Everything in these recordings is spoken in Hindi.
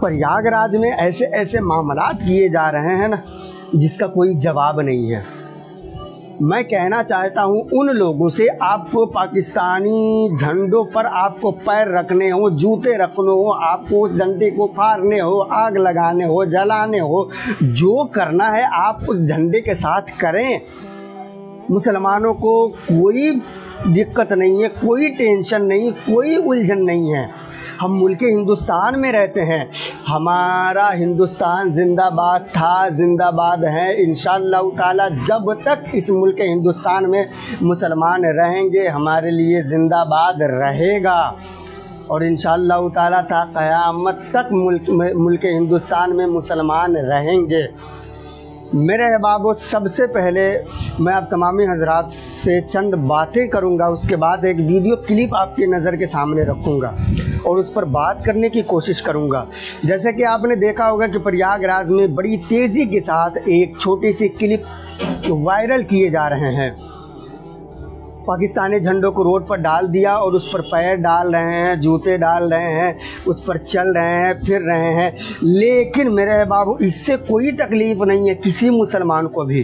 प्रयागराज में ऐसे ऐसे मामलात किए जा रहे हैं ना, जिसका कोई जवाब नहीं है। मैं कहना चाहता हूँ उन लोगों से, आपको पाकिस्तानी झंडों पर आपको पैर रखने हो, जूते रखने हो, आपको उस झंडे को फाड़ने हो, आग लगाने हो, जलाने हो, जो करना है आप उस झंडे के साथ करें। मुसलमानों को कोई दिक्कत नहीं है, कोई टेंशन नहीं, कोई उलझन नहीं है। हम मुल्क हिंदुस्तान में रहते हैं, हमारा हिंदुस्तान जिंदाबाद था, जिंदाबाद है। इंशाअल्लाह ताला जब तक इस मुल्क हिंदुस्तान में मुसलमान रहेंगे, हमारे लिए जिंदाबाद रहेगा। और इंशाअल्लाह ताला था क़यामत तक मुल्क हिंदुस्तान में मुसलमान रहेंगे। मेरे अहबाबो, सबसे पहले मैं आप तमामी हजरात से चंद बातें करूंगा, उसके बाद एक वीडियो क्लिप आपकी नज़र के सामने रखूंगा और उस पर बात करने की कोशिश करूंगा। जैसे कि आपने देखा होगा कि प्रयागराज में बड़ी तेज़ी के साथ एक छोटी सी क्लिप वायरल किए जा रहे हैं। पाकिस्तानी झंडों को रोड पर डाल दिया और उस पर पैर डाल रहे हैं, जूते डाल रहे हैं, उस पर चल रहे हैं, फिर रहे हैं। लेकिन मेरे बाबू, इससे कोई तकलीफ़ नहीं है किसी मुसलमान को भी,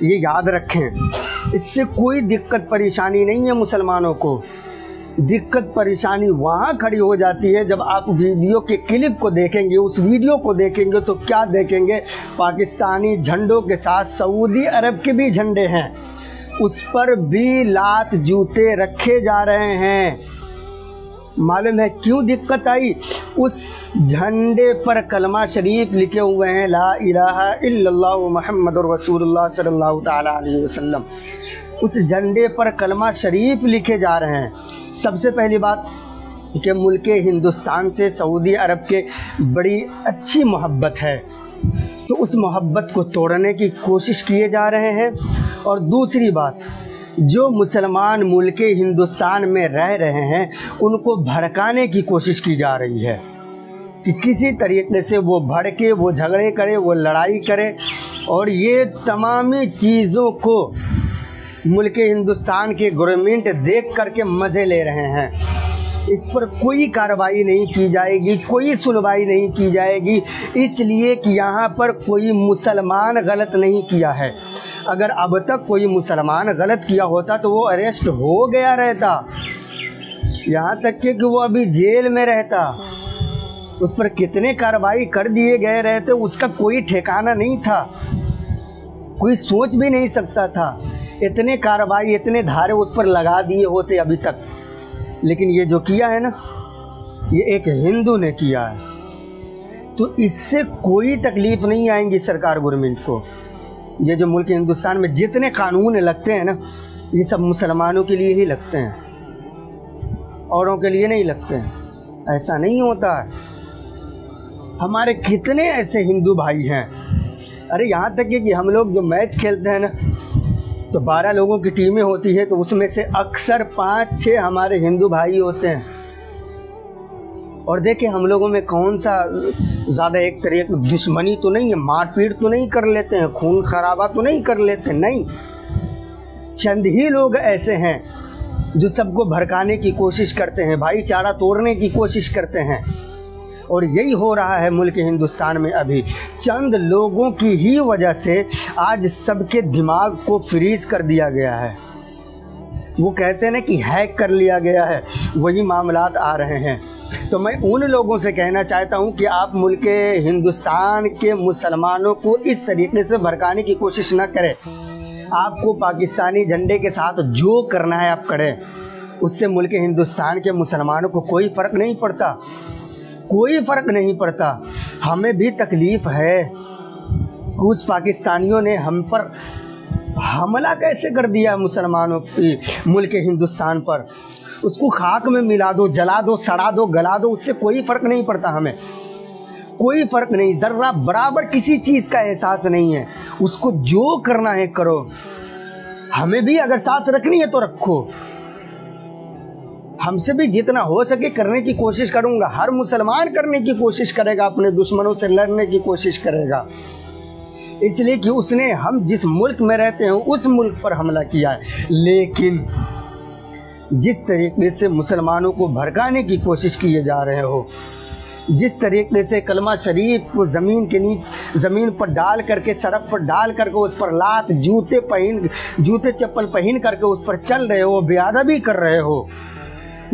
ये याद रखें। इससे कोई दिक्कत परेशानी नहीं है मुसलमानों को। दिक्कत परेशानी वहाँ खड़ी हो जाती है जब आप वीडियो के क्लिप को देखेंगे, उस वीडियो को देखेंगे तो क्या देखेंगे, पाकिस्तानी झंडों के साथ सऊदी अरब के भी झंडे हैं, उस पर भी लात जूते रखे जा रहे हैं। मालूम है क्यों दिक्कत आई? उस झंडे पर कलमा शरीफ लिखे हुए हैं, ला इलाहा इल्लल्लाह मुहम्मदुर रसूलुल्लाह सल्लल्लाहु तआला अलैहि वसल्लम। उस झंडे पर कलमा शरीफ लिखे जा रहे हैं। सबसे पहली बात कि मुल्क हिंदुस्तान से सऊदी अरब के बड़ी अच्छी मोहब्बत है, तो उस मोहब्बत को तोड़ने की कोशिश किए जा रहे हैं। और दूसरी बात, जो मुसलमान मुल्क हिंदुस्तान में रह रहे हैं उनको भड़काने की कोशिश की जा रही है कि किसी तरीके से वो भड़के, वो झगड़े करे, वो लड़ाई करे। और ये तमामी चीज़ों को मुल्क हिंदुस्तान के गवर्नमेंट देख करके मज़े ले रहे हैं। इस पर कोई कार्रवाई नहीं की जाएगी, कोई सुनवाई नहीं की जाएगी, इसलिए कि यहाँ पर कोई मुसलमान गलत नहीं किया है। अगर अब तक कोई मुसलमान गलत किया होता तो वो अरेस्ट हो गया रहता, यहाँ तक कि वो अभी जेल में रहता। उस पर कितने कार्रवाई कर दिए गए रहते, उसका कोई ठिकाना नहीं था, कोई सोच भी नहीं सकता था। इतने कार्रवाई, इतने धारे उस पर लगा दिए होते अभी तक। लेकिन ये जो किया है ना, ये एक हिंदू ने किया है, तो इससे कोई तकलीफ़ नहीं आएंगी सरकार गवर्नमेंट को। ये जो मुल्क हिंदुस्तान में जितने कानून लगते हैं ना, ये सब मुसलमानों के लिए ही लगते हैं, औरों के लिए नहीं लगते हैं। ऐसा नहीं होता है। हमारे कितने ऐसे हिंदू भाई हैं, अरे यहाँ तक कि हम लोग जो मैच खेलते हैं ना, तो 12 लोगों की टीमें होती है, तो उसमें से अक्सर 5-6 हमारे हिंदू भाई होते हैं। और देखिए हम लोगों में कौन सा ज़्यादा एक तरीके की दुश्मनी तो नहीं है, मारपीट तो नहीं कर लेते हैं, खून खराबा तो नहीं कर लेते, नहीं। चंद ही लोग ऐसे हैं जो सबको भड़काने की कोशिश करते हैं, भाईचारा तोड़ने की कोशिश करते हैं। और यही हो रहा है मुल्क हिंदुस्तान में अभी। चंद लोगों की ही वजह से आज सबके दिमाग को फ्रीज कर दिया गया है। वो कहते हैं ना कि हैक कर लिया गया है, वही मामलात आ रहे हैं। तो मैं उन लोगों से कहना चाहता हूं कि आप मुल्क हिंदुस्तान के मुसलमानों को इस तरीके से भड़काने की कोशिश न करें। आपको पाकिस्तानी झंडे के साथ जो करना है आप करें, उससे मुल्क हिंदुस्तान के मुसलमानों को कोई फ़र्क नहीं पड़ता, कोई फ़र्क नहीं पड़ता। हमें भी तकलीफ़ है, कुछ पाकिस्तानियों ने हम पर हमला कैसे कर दिया मुसलमानों की मुल्क हिंदुस्तान पर। उसको खाक में मिला दो, जला दो, सड़ा दो, गला दो, उससे कोई फ़र्क नहीं पड़ता, हमें कोई फ़र्क नहीं, ज़र्रा बराबर किसी चीज़ का एहसास नहीं है। उसको जो करना है करो, हमें भी अगर साथ रखनी है तो रखो। हमसे भी जितना हो सके करने की कोशिश करूँगा। हर मुसलमान करने की कोशिश करेगा, अपने दुश्मनों से लड़ने की कोशिश करेगा, इसलिए कि उसने हम जिस मुल्क में रहते हैं उस मुल्क पर हमला किया है। लेकिन जिस तरीके से मुसलमानों को भड़काने की कोशिश किए जा रहे हो, जिस तरीके से कलमा शरीफ को ज़मीन पर डाल करके, सड़क पर डाल करके उस पर लात जूते चप्पल पहन करके उस पर चल रहे हो, बेअदबी कर रहे हो,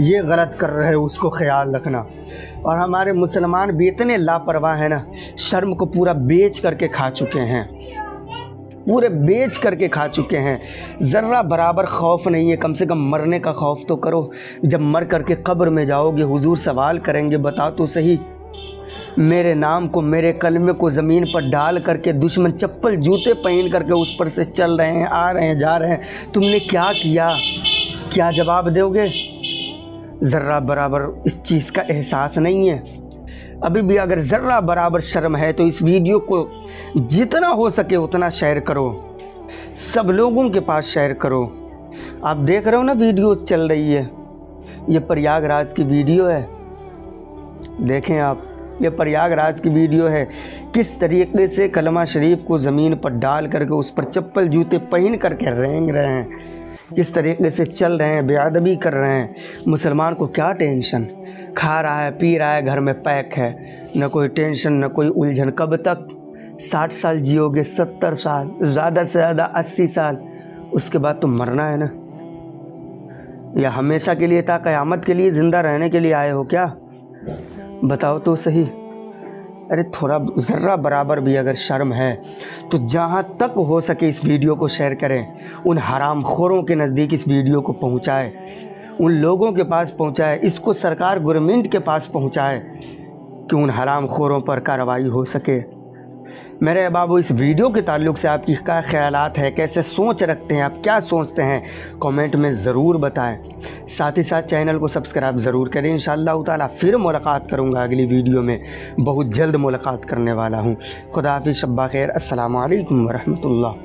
ये गलत कर रहे हो, उसको ख्याल रखना। और हमारे मुसलमान भी इतने लापरवाह हैं ना, शर्म को पूरा बेच करके खा चुके हैं, पूरे बेच करके खा चुके हैं। ज़र्रा बराबर खौफ नहीं है, कम से कम मरने का खौफ तो करो। जब मर करके कब्र में जाओगे, हुजूर सवाल करेंगे, बता तो सही, मेरे नाम को, मेरे कलमे को ज़मीन पर डाल करके दुश्मन चप्पल जूते पहन करके उस पर से चल रहे हैं, आ रहे हैं, जा रहे हैं, तुमने क्या किया? क्या जवाब दोगे? ज़र्रा बराबर इस चीज़ का एहसास नहीं है। अभी भी अगर ज़र्रा बराबर शर्म है तो इस वीडियो को जितना हो सके उतना शेयर करो, सब लोगों के पास शेयर करो। आप देख रहे हो ना, वीडियो चल रही है, ये प्रयागराज की वीडियो है, देखें आप, ये प्रयागराज की वीडियो है। किस तरीके से कलमा शरीफ को ज़मीन पर डाल करके उस पर चप्पल जूते पहन करके रेंग रहे हैं, किस तरीके से चल रहे हैं, बेअदबी कर रहे हैं। मुसलमान को क्या टेंशन, खा रहा है, पी रहा है, घर में पैक है, न कोई टेंशन, न कोई उलझन। कब तक? 60 साल जियोगे, 70 साल, ज़्यादा से ज़्यादा 80 साल, उसके बाद तो मरना है ना। या हमेशा के लिए था, क़यामत के लिए ज़िंदा रहने के लिए आए हो क्या? बताओ तो सही। अरे थोड़ा ज़र्रा बराबर भी अगर शर्म है तो जहाँ तक हो सके इस वीडियो को शेयर करें, उन हरामखोरों के नज़दीक इस वीडियो को पहुँचाए, उन लोगों के पास पहुँचाए, इसको सरकार गवर्नमेंट के पास पहुँचाए कि उन हरामखोरों पर कार्रवाई हो सके। मेरे बाबू, इस वीडियो के ताल्लुक़ से आपकी क्या ख्यालात है, कैसे सोच रखते हैं आप, क्या सोचते हैं, कमेंट में ज़रूर बताएं। साथ ही साथ चैनल को सब्सक्राइब ज़रूर करें। इंशाअल्लाह ताला फिर मुलाकात करूँगा अगली वीडियो में, बहुत जल्द मुलाकात करने वाला हूँ। खुदा हाफ़िज़, शब्बा खैर, अस्सलामु अलैकुम व रहमतुल्लाह।